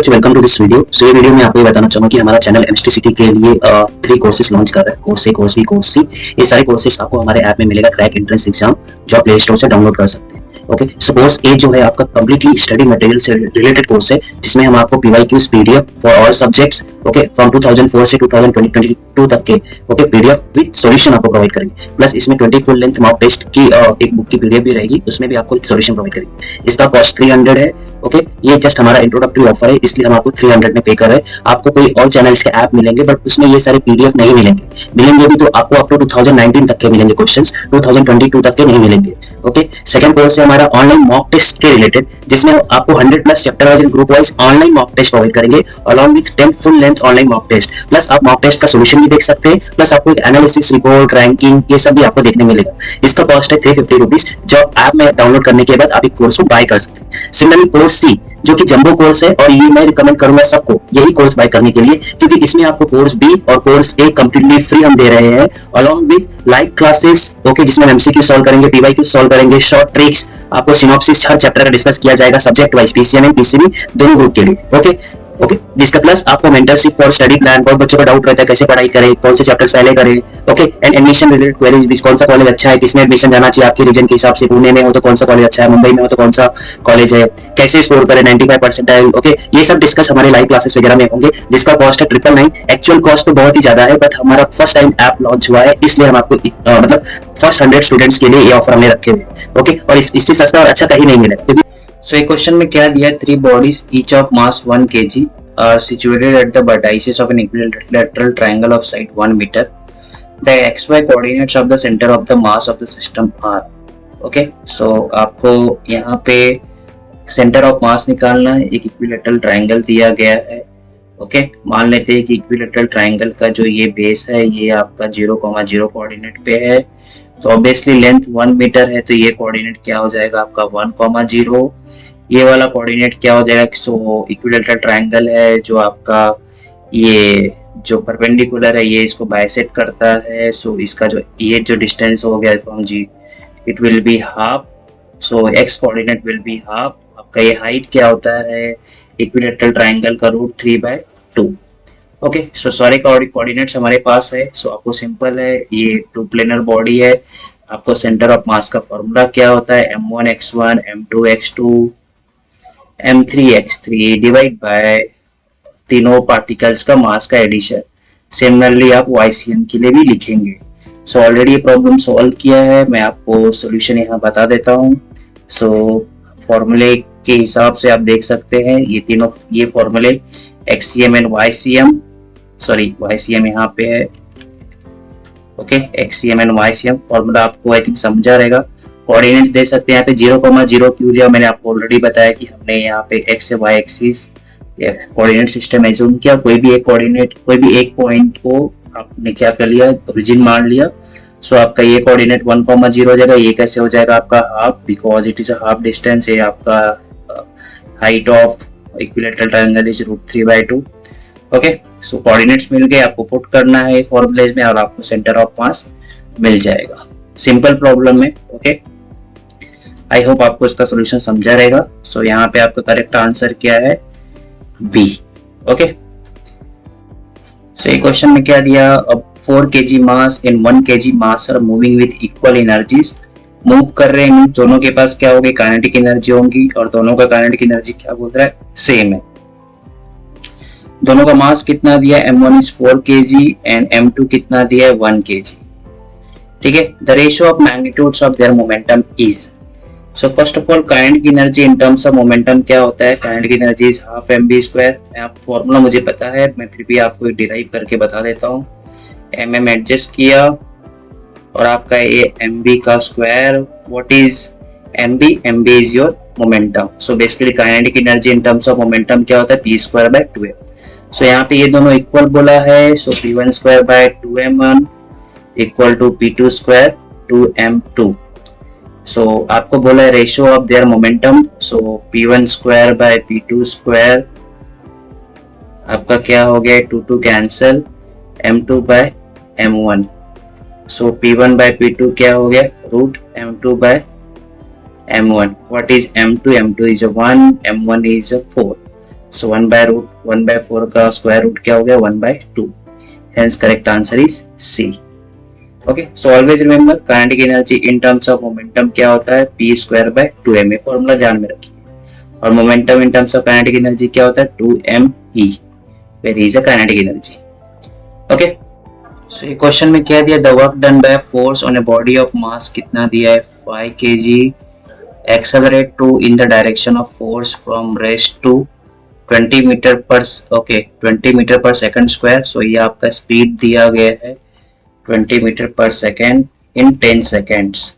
Guys, welcome to this video. ये video में आपको ये बताना चाहूंगा कि हमारा चैनल एमएसटीसीटी के लिए 3 कोर्सेज लॉन्च कर रहा है। कोर्स ए, कोर्स बी, कोर्स सी। ये सारे कोर्सेज आपको हमारे ऐप में मिलेगा, क्रैक एंट्रेंस एग्जाम, जो आप प्ले स्टोर से डाउनलोड कर सकते हैं। ओके, सो कोर्स ए जो है आपका कंप्लीटली स्टडी मटेरियल से रिलेटेड कोर्स है, जिसमें हम आपको PYQs PDF for all subjects, okay, from 2004 से 2022 तक के, ओके, पीडीएफ विद सॉल्यूशन आपको प्रोवाइड करेंगे। प्लस इसमें 20 फुल लेंथ मॉक टेस्ट की एक बुक की पीडीएफ भी रहेगी, उसमें भी आपको सॉल्यूशन प्रोवाइड करेंगे। इसका कॉस्ट 300 है। ओके, ये जस्ट हमारा इंट्रोडक्टरी ऑफर है, इसलिए हम आपको 300 में पे कर रहे हैं। आपको कोई और चैनल्स के ऐप मिलेंगे, बट उसमें ये सारे पीडीएफ नहीं मिलेंगे भी तो आपको अप टू 2019 तक के मिलेंगे क्वेश्चंस, 2022 तक के नहीं मिलेंगे। ओके, सेकंड कोर्स है हमारा ऑनलाइन मॉक टेस्ट के रिलेटेड, जिसमें आपको 100+ chapter wise and group wise online mock test provide करेंगे, along with 10 full length online mock test. Plus आप मॉक टेस्ट का सॉल्यूशन भी देख सकते हैं, प्लस आपको एक एनालिसिस रिपोर्ट, रैंकिंग, ये सब भी आपको देखने मिलेगा। इसका कॉस्ट है 350 रुपीज, जो ऐप में डाउनलोड करने के बाद आप एक कोर्स को बाय कर सकते हैं। सिमिलरली कोर्स सी, जो कि जंबो कोर्स है, और ये मैं रिकमेंड करूंगा सबको यही कोर्स बाय करने के लिए, क्योंकि इसमें आपको कोर्स बी और कोर्स ए कंप्लीटली फ्री हम दे रहे हैं, along with live classes, okay, जिसमें हम एमसीक्यू सॉल्व करेंगे, पीवाईक्यू सॉल्व करेंगे, शॉर्ट ट्रिक्स, आपको सिनॉप्सिस हर चैप्टर का डिस्कस किया जाएगा subject wise, PCM and PCB दोनों ग्रुप के लिए। ओके, जिसका प्लस आपको मेंटरशिप फॉर स्टडी प्लान, बहुत बच्चों का डाउट रहता है कैसे पढ़ाई करें, कौन से चैप्टर्स पहले करें, okay, and admission related queries भी, कौन सा कॉलेज अच्छा है, किसमें एडमिशन जाना चाहिए आपके रीजन के हिसाब से, पुणे में हो तो कौन सा कॉलेज अच्छा है, मुंबई में हो तो कौन सा कॉलेज है, कैसे स्कोर करें 95%, ओके, ये सब डिस्कस हमारे लाइव क्लासेस वगैरह में होंगे, जिसका कॉस्ट है 999। एक्चुअल कॉस्ट तो बहुत ही ज्यादा है, बट हमारा फर्स्ट टाइम ऐप लॉन्च हुआ है, इसलिए हम आपको मतलब फर्स्ट 100 स्टूडेंट्स के लिए ये ऑफर हमने रखे हुए, ओके, और इससे सस्ता और अच्छा कहीं नहीं मिलेगा। सो एक क्वेश्चन में क्या दिया है, 3 bodies each of mass 1 kg are situated at the vertices of an equilateral triangle of side 1 meter. The xy coordinates of the center of the mass of the system are. Okay, so आपको यहाँ पे centre of mass निकालना है। एक equilateral triangle दिया गया है। Okay, मान लेते हैं कि इक्विलेटरल ट्रायंगल का जो ये बेस है, ये आपका 0,0 कोऑर्डिनेट पे है, तो ऑब्वियसली लेंथ 1 मीटर है, तो ये कोऑर्डिनेट क्या हो जाएगा आपका 1,0। ये वाला कोऑर्डिनेट क्या हो जाएगा, सो इक्विलेटरल ट्रायंगल है जो आपका ये जो परपेंडिकुलर है, ये इसको बाइसेक्ट करता है, सो इसका जो डिस्टेंस हो गया from G, it will be half, so X coordinate will be half. आपका ये हाइट क्या होता है इक्विलेटरल ट्रायंगल का √3/2। ओके, सो सारे कोऑर्डिनेट्स हमारे पास है। सो आपको सिंपल है, ये 2 प्लेनर बॉडी है। आपको सेंटर ऑफ मास का फॉर्मूला क्या होता है, m1x1 m2x2 m3x3 divide by तीनों पार्टिकल्स का मास का एडिशन। सिमिलरली आप YCM के लिए भी लिखेंगे। सो ऑलरेडी ये प्रॉब्लम सॉल्व किया है, मैं आपको सॉल्यूशन यहाँ बता देता हूँ। सो फॉर्मूले के हिसाब से आप देख सकते हैं, ये तीनों ये फॉर्मूले XCM and YCM, sorry YCM यहाँ पे है। Okay, XCM and YCM formula आपको आई थिंक समझा रहेगा। कोऑर्डिनेट दे सकते हैं यहाँ पे 0,0 क्यों लिया, मैंने आपको ऑलरेडी बताया कि हमने यहाँ पे x या y axis coordinate system assume किया। कोई भी एक कोऑर्डिनेट, कोई भी एक पॉइंट को आपने क्या कर लिया, ओरिजिन मान लिया। सो आपका ये कोऑर्डिनेट 1,0 हो जाएगा। ये कैसे हो जाएगा आपका half, because it is a half distance. ये आपका height of equilateral triangle is √3/2। Okay, so coordinates मिल गए, आपको पुट करना है फॉर्मूलेज में और आपको सेंटर ऑफ मास मिल जाएगा सिंपल प्रॉब्लम में। ओके, आई होप आपको इसका सॉल्यूशन समझा रहेगा। सो यहाँ पे आपका करेक्ट आंसर क्या है, बी। ओके, सो ये क्वेश्चन में क्या दिया, अब 4 kg mass and 1 kg mass are moving with equal energies. Move कर रहे हैं, दोनों के पास क्या होगी, काइनेटिक एनर्जी होगी, और दोनों का काइनेटिक एनर्जी क्या बोल रहा है, सेम है। दोनों का मास कितना दिया, m1 is 4 kg and m2 कितना दिया है, 1 kg। ठीक है, the ratio of magnitudes of their momentum is. So first of all kinetic energy in terms of momentum क्या होता है, kinetic energy is half mv²। आप फॉर्मूला मुझे पता है, मैं फिर भी आपको डिराइव करके बता देता हूँ। mm एडजस्ट किया और आपका ये mv का square, what is mv is your momentum. So basically kinetic energy in terms of momentum क्या होता है, p²/2m। सो यहाँ पे ये दोनों इक्वल बोला है, सो p1²/2m1 इक्वल टू p2²/2m2। सो आपको बोला है ratio of their momentum, so p1²/p2², आपका क्या हो गया, 2 कैंसल, m2/m1। सो p1/p2 क्या हो गया, √m2/m1। What is m2 is 1, m1 is 4। सो 1/4 का स्क्वायर रूट क्या हो गया 1/2. Hence correct answer is C. Okay, so always remember kinetic energy in terms of momentum क्या होता है p²/2m. ये फॉर्मूला ध्यान में रखिए. और momentum in terms of kinetic energy क्या होता है 2me, where is a kinetic energy. Okay, so ये क्वेश्चन में क्या दिया, the work done by force on a body of mass कितना दिया है 5 kg, accelerate to in the direction of force from rest to 20 metre पर 20 metre पर second square. सो ये आपका स्पीड दिया गया है 20 मीटर पर second in 10 seconds.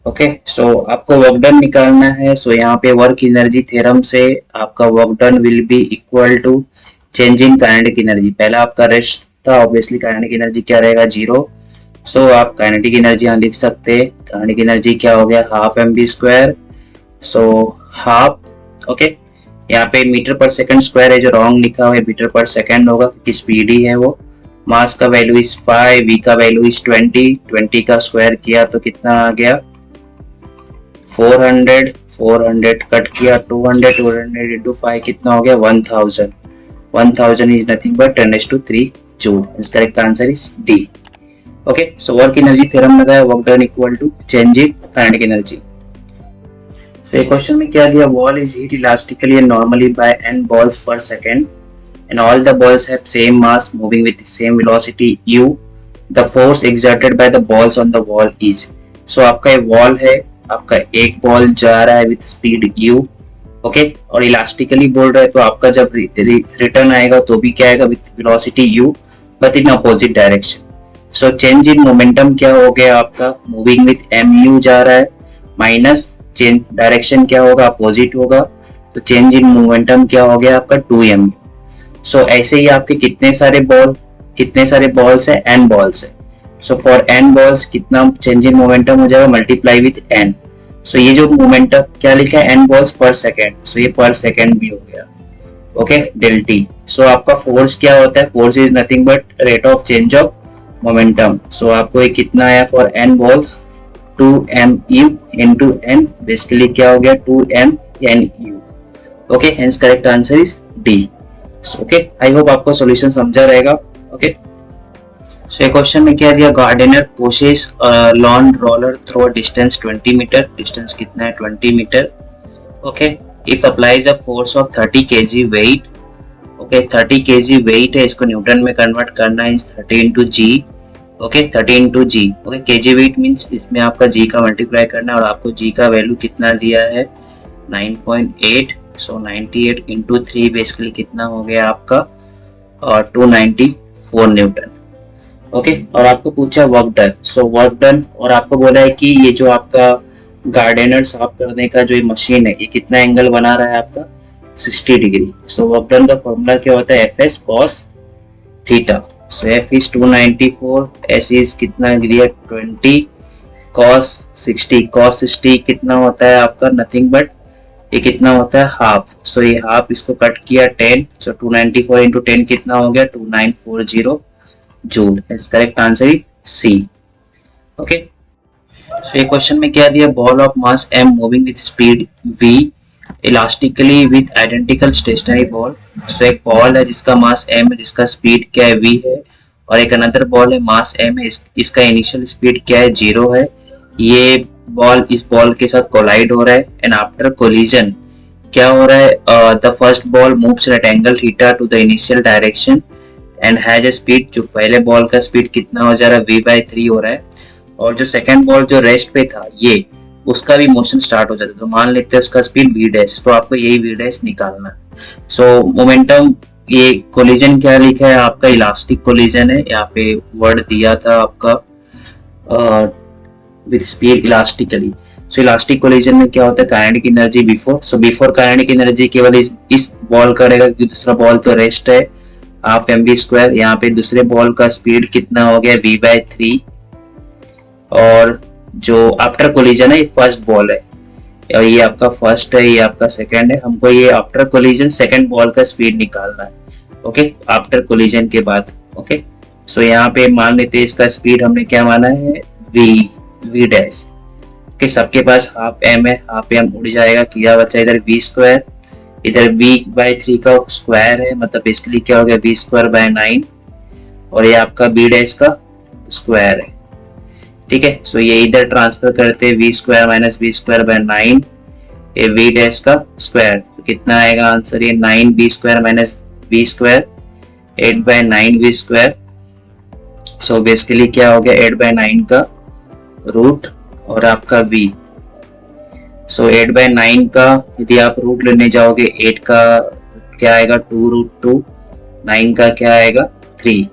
Okay, so आपको वर्क डन निकालना है. सो यहाँ पे वर्क एनर्जी थ्योरम से आपका work done will be equal to change in kinetic energy. पहला आपका रेस्ट था, ऑब्वियसली काइनेटिक एनर्जी क्या रहेगा 0. सो आप काइनेटिक एनर्जी यहाँ लिख सकते हैं. काइनेटिक एनर्जी क्या हो गया half mv². So half, okay, यहाँ पे मीटर पर सेकंड स्क्वायर है जो रॉन्ग लिखा हुआ है, मीटर पर सेकंड होगा क्योंकि स्पीड ही है वो. मास का वैल्यू इज 5, वी का वैल्यू इज 20 का स्क्वायर किया तो कितना आ गया 400 कट किया 200 इंटू 5 कितना हो गया 1000 इज नथिंग बट 10⁻³ जूल. इस correct answer is D. Okay, so work energy theorem लगाया, work done equal to change in kinetic energy. तो क्वेश्चन में क्या दिया, wall is hit elastically and normally by n balls per second and all the balls have same mass moving with the same velocity u. The force exerted by the balls on the wall is. So आपका ये wall है, आपका एक ball जा रहा है with speed u, okay, और elastically बोल रहा है तो आपका जब रिटर्न आएगा तो भी क्या आएगा with velocity u but in opposite direction. So change in momentum क्या हो गया आपका, मूविंग विथ mu जा रहा है माइनस चेंज डायरेक्शन क्या होगा अपोजिट होगा, तो चेंज इन मोमेंटम क्या हो गया आपका 2m. सो ऐसे ही आपके कितने सारे बॉल्स है n बॉल्स है. सो फॉर n बॉल्स कितना चेंज इन मोमेंटम हो जाएगा मल्टीप्लाई विथ n. सो ये जो मोमेंटम क्या लिखा है n बॉल्स पर सेकेंड, सो ये पर सेकेंड भी हो गया. Okay, del T. सो आपका फोर्स क्या होता है, force is nothing but rate of change of momentum. So आपको ये कितना आया for n balls 2mu into n, basically क्या हो गया 2mnu. Okay, hence correct answer is D. Okay, I hope आपको सॉल्यूशन समझा रहेगा. ओके, सो ये क्वेश्चन में क्या दिया, gardener pushes lawn roller through a distance 20 metre. Distance कितना है 20 metre. Okay, if applies a force of 30 kg weight. Okay, 30 kg weight है, इसको न्यूटन में कन्वर्ट करना है 30 into g. Okay, 30 into g. Okay, kg weight means इसमें आपका g का मल्टीप्लाई करना है और आपको g का वैल्यू कितना दिया है 9.8. सो 98 into 3 बेसिकली कितना हो गया आपका 294 न्यूटन. ओके, और आपको पूछा work done. So work done, और आपको बोला है कि ये जो आपका गार्डनर साफ करने का जो ये मशीन है ये कितना एंगल बना रहा है आपका 60 डिग्री. सो वर्क डन का फॉर्मूला क्या होता है fs cos theta. So f is 294, s is कितना दिया 20, cos 60 कितना होता है आपका नथिंग बट ये कितना होता है हाफ. सो ये हाफ इसको कट किया 10. सो 294 into 10 कितना हो गया 2940 जूल. इस correct answer is C. Okay, so ये क्वेश्चन में क्या दिया, ball of mass m moving with speed v elastically with identical stationary ball. So एक बॉल है जिसका मास m है, जिसका स्पीड क्या है v है, और एक अनदर बॉल है मास m है, इसका इनिशियल स्पीड क्या है 0 है. ये बॉल इस बॉल के साथ कोलाइड हो रहा है एंड आफ्टर कोलिजन क्या हो रहा है, the first ball moves eight angle theta two the initial direction and has a speed. जो पहले बॉल का स्पीड कितना हो जा रहा है v/3 हो रहा है, और जो सेकंड बॉल जो रेस्ट पे था ये उसका भी मोशन स्टार्ट हो जाता है. तो मान लेते हैं उसका स्पीड v', तो आपको यही v' निकालना है. सो मोमेंटम, ये कोलिजन क्या लिखा है आपका इलास्टिक कोलिजन है, यहाँ पे वर्ड दिया था आपका with speed elastically. So elastic collision में क्या होता है kinetic energy before. So before kinetic energy केवल इस बॉल का रहेगा क्योंकि दूसरा बॉल तो रेस्ट है हाफ mv². यहाँ पे दूसरे बॉल का स्पीड कितना हो गया v/3, और जो आफ्टर कोलिजन है ये फर्स्ट बॉल है और ये आपका फर्स्ट है, ये आपका सेकंड है. हमको ये आफ्टर कोलिजन सेकंड बॉल का स्पीड निकालना है. ओके, आफ्टर कोलिजन के बाद. ओके, सो यहाँ पे मान लेते हैं इसका स्पीड हमने क्या माना है v'. ओके, सबके पास हाफ m है, हाफ m उड़ जाएगा, किया बचा इधर v². इधर v/3 का स्क्वायर है, मतलब बेसिकली क्या हो गया v²/9, और ये आपका b डैश का स्क्वायर है। ठीक है, सो ये इधर ट्रांसफर करते हैं v² - v²/9, ये v डैश का स्क्वायर, तो कितना आएगा आंसर, ये 9v² - v², 8/9v²। So basically क्या हो गया 8/9 का रूट और आपका v। सो 8/9 का यदि आप रूट लेने जाओगे 8 का क्या आएगा 2√2, 9 का क्या आएगा 3।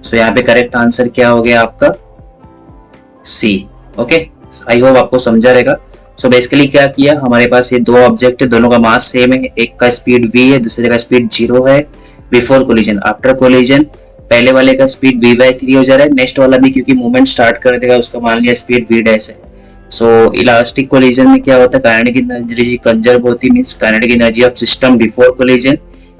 सो यहाँ पे करेक्ट आंसर क्या हो गया आपका सी। ओके, आई होप आपको समझा रहेगा। सो बेसिकली क्या किया, हमारे पास ये दो ऑब्जेक्ट है, दोनों का मास सेम है, एक का स्पीड v है, दूसरे का स्पीड 0 है बिफोर कोलिजन। आफ्टर कोलिजन पहले वाले का स्पीड v/3 हो जा रहा है, नेक्स्ट वाला भी क्योंकि मूवमेंट स्टार्ट कर देगा उसका मान लिया स्पीड v डैश है। सो इलास्टिक कोलिजन में क्या होता है, काइनेटिक एनर्जी कंजर्व होती, means kinetic energy of system before collision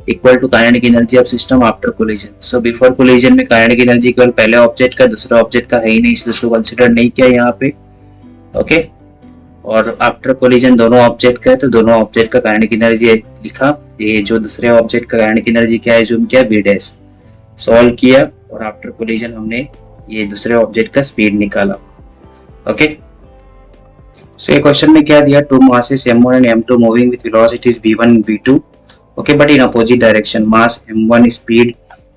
equal to kinetic energy of system after collision. So before collision में काइनेटिक एनर्जी केवल पहले ऑब्जेक्ट का, दूसरा ऑब्जेक्ट का है ही नहीं, इसलिए उसको कंसीडर नहीं किया यहाँ पे। ओके, और आफ्टर कोलिजन दोनों ऑब्जेक्ट का है, तो दोनों ऑब्जेक्ट का काइनेटिक एनर्जी लिखा, ये जो दूसरे ऑब्जेक्ट का काइनेटिक एनर्जी क्या है जूम किया v डैश, सॉल्व किया, और आफ्टर कोलिजन हमने ये दूसरे ऑब्जेक्ट का स्पीड निकाला। ओके, सो ये क्वेश्चन में क्या दिया, two masses m1 and m2 moving with velocities v1 and v2, okay, but in opposite direction. Mass m1 speed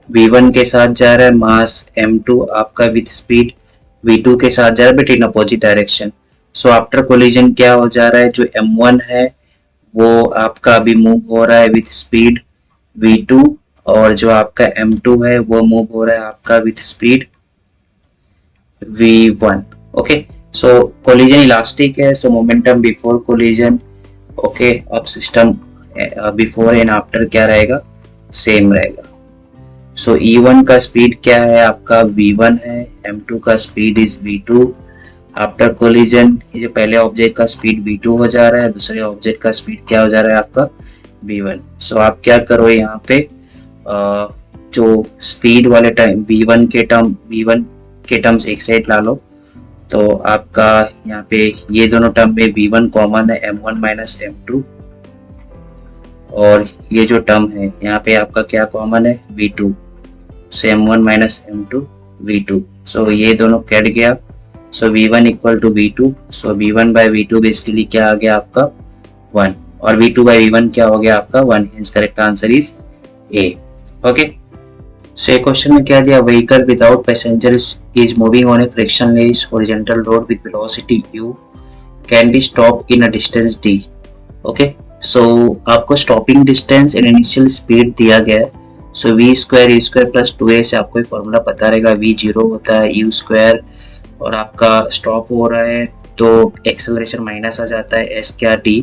v1 के साथ जा रहा है, मास m2 आपका विद स्पीड v2 के साथ जा रहा है, but in opposite direction. So after collision क्या हो जा रहा है, जो m1 है वो आपका अभी मूव हो रहा है विद स्पीड v2, और जो आपका m2 है वो मूव हो रहा है आपका with speed v1। Okay, so collision elastic है, so momentum before collision, okay, अब सिस्टम बिफोर एंड आफ्टर क्या रहेगा, सेम रहेगा। सो E1 का स्पीड क्या है आपका v1 है, m2 का speed is v2। After collision ये जो पहले ऑब्जेक्ट का स्पीड v2 हो जा रहा है, दूसरे ऑब्जेक्ट का स्पीड क्या हो जा रहा है आपका v1। सो आप क्या करो यहाँ पे जो स्पीड वाले टाइम v1 के टर्म्स एक साइड ला लो, तो आपका यहाँ पे ये दोनों टर्म में v1 कॉमन है, m1 - m2, और ये जो टर्म है यहाँ पे आपका क्या कॉमन है v2, सो m1 - m2 v2। सो ये दोनों कट गया, so v1 equal to v2, so v1/v2 basically क्या आ गया आपका 1, और v2/v1 क्या हो गया आपका 1, hence correct answer is A. Okay, so ये क्वेश्चन में क्या दिया, vehicle without passengers is moving on a frictionless horizontal road with velocity u can be stop in a distance d। Okay, so आपको stopping distance and initial speed दिया गया है। सो v² u² + 2a से आपको formula पता रहेगा, v 0 होता है u², और आपका स्टॉप हो रहा है तो एक्सेलरेशन माइनस आ जाता है s क्या d।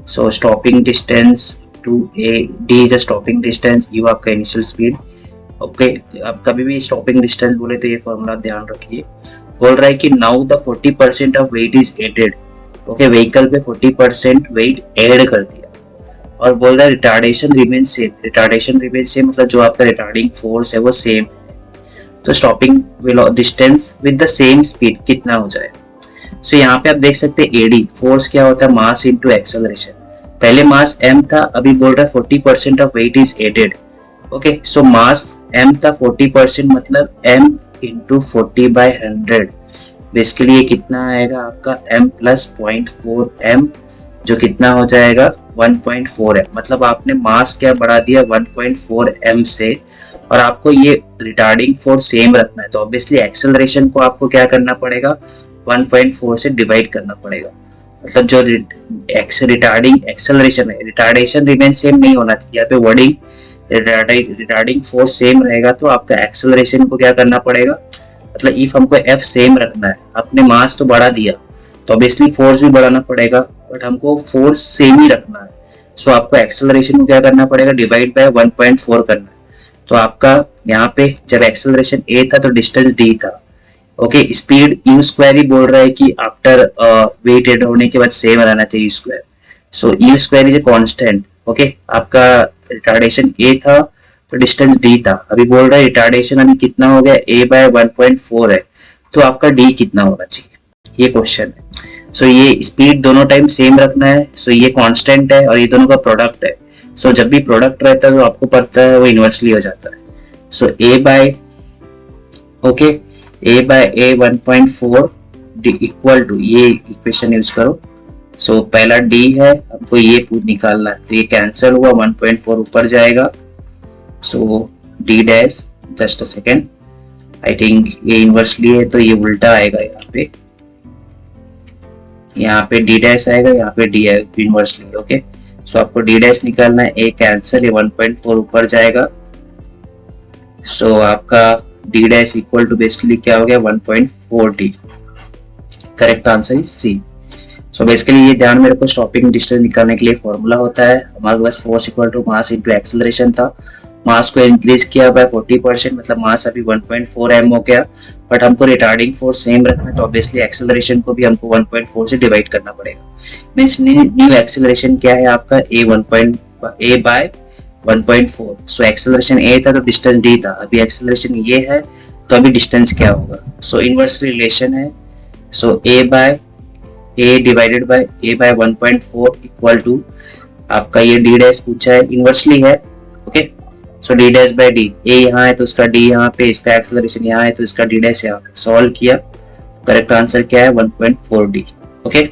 So stopping distance to a d is a stopping distance, u आपका इनिशियल स्पीड। ओके, आप कभी भी स्टॉपिंग डिस्टेंस बोले तो ये फॉर्मूला ध्यान रखिए। बोल रहा है कि now the 40% of weight is added. Okay, vehicle पे 40% वेट ऐड कर दिया, और बोल रहा है retardation remain same. Retardation remain same मतलब जो आपका रिटार्डिंग फोर्स है वो सेम, तो stopping distance with the same speed कितना हो जाएगा। सो यहाँ पे आप देख सकते हैं एडी फोर्स क्या होता है, मास इनटू एक्सेलरेशन। पहले मास m था, अभी बोल रहा है 40% of weight is added. Okay, so mass m था 40%, मतलब m इंटू 40/100, बेसिकली ये कितना आएगा आपका m + 0.4 m, जो कितना हो जाएगा 1.4 m। मतलब आपने मास क्या बढ़ा दिया 1.4 m से, और आपको ये रिटार्डिंग फोर्स सेम रखना है, तो ऑब्वियसली एक्सेलरेशन को आपको क्या करना पड़ेगा 1.4 से डिवाइड करना पड़ेगा। मतलब जो रिटार्डिंग एक्सेलरेशन है, रिटार्डेशन रिमेन सेम नहीं होना चाहिए, यहाँ पे वर्डिंग रिटार्डिंग फोर्स सेम रहेगा, तो आपका एक्सेलरेशन को क्या करना पड़ेगा, मतलब इफ हमको f सेम रखना है, आपने मास तो बढ़ा दिया तो ऑब्वियसली फोर्स भी बढ़ाना पड़ेगा, बट हमको फोर्स सेम ही रखना है। सो आपको एक्सेलरेशन को क्या करना पड़ेगा, डिवाइड बाय 1.4 करना है। तो आपका यहाँ पे जब एक्सेलरेशन a था तो डिस्टेंस d था। ओके, स्पीड u² ही बोल रहा है कि आफ्टर वेट एड होने के बाद सेम रहना चाहिए u²। So u² is a constant. Okay, आपका रिटार्डेशन a था तो डिस्टेंस d था, अभी बोल रहा है रिटार्डेशन अभी कितना हो गया a/1.4 है, तो आपका d कितना होना चाहिए, ये क्वेश्चन है। सो ये स्पीड दोनों टाइम सेम रखना है, सो ये कांस्टेंट है और ये दोनों का प्रोडक्ट है, सो जब भी प्रोडक्ट रहता है तो आपको पता है वो इन्वर्सली हो जाता है. So a by okay a by a 1.4 d equal to, ये इक्वेशन यूज करो. सो पहला d है, हमको ये निकालना है, तो ये कैंसिल हुआ, 1.4 ऊपर जाएगा. सो d dash, just a second, I think ये इन्वर्सली है तो ये उल्टा आएगा. यहाँ पे d डैश आएगा, यहाँ पे d आएगा इन्वर्सली. ओके, सो आपको d डैश निकालना है, a कैंसिल, ये 1.4 ऊपर जाएगा. सो आपका d dash equal to basically क्या हो गया, 1.4d. Correct answer is C. So basically ये ध्यान में रखो, स्टॉपिंग डिस्टेंस निकालने के लिए फॉर्मूला होता है. हमारे पास force equal to mass into acceleration था. मास को इंक्रीज किया बाय 40%, मतलब मास अभी 1.4 m हो गया. बट हमको रिटार्डिंग फोर्स सेम रखना है, तो ऑब्वियसली एक्सेलरेशन को भी हमको 1.4 से डिवाइड करना पड़ेगा. मींस न्यू एक्सेलरेशन क्या है आपका, a by 1.4. So acceleration a था तो डिस्टेंस d था, अभी एक्सेलरेशन ये है तो अभी डिस्टेंस क्या होगा. सो इनवर्स रिलेशन है. So a by a divided by a by 1.4 equal to आपका ये d डैश पूछा है, इनवर्सली है. Okay, so d dash by d, a यहाँ है तो इसका d यहाँ पे, इसका एक्सेलरेशन यहाँ है तो इसका d डैश यहाँ पे. सॉल्व किया, करेक्ट आंसर क्या है, 1.4d. ओके,